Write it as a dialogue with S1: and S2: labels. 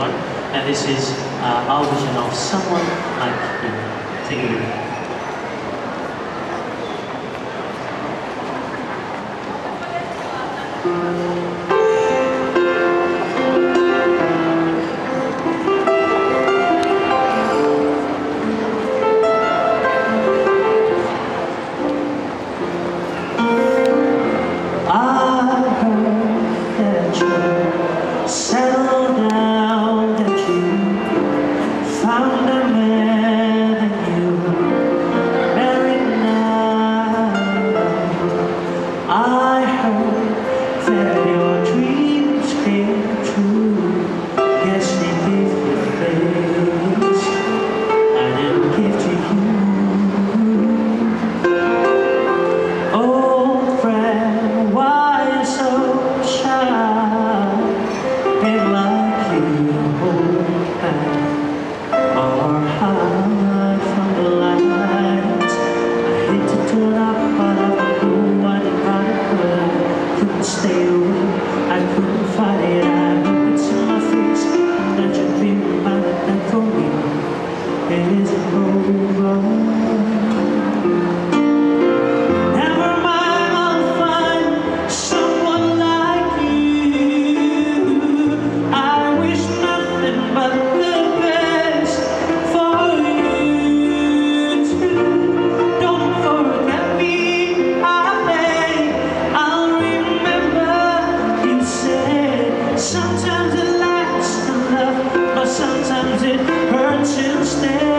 S1: everyone. And this is our version of Someone Like You. Thank you.
S2: Settle down, that you found a man and you married now. I heard that your dreams came true. Yes, they gave you things I didn't give to you. Old friend, why you so shy? Like you hold back or hide from the lights. I hate to turn up, but I knew what if I couldn't stay away. I couldn't fight it. I knew it's in my face that you'd be reminded that for me it isn't over. Sometimes it lasts to love, but sometimes it hurts instead.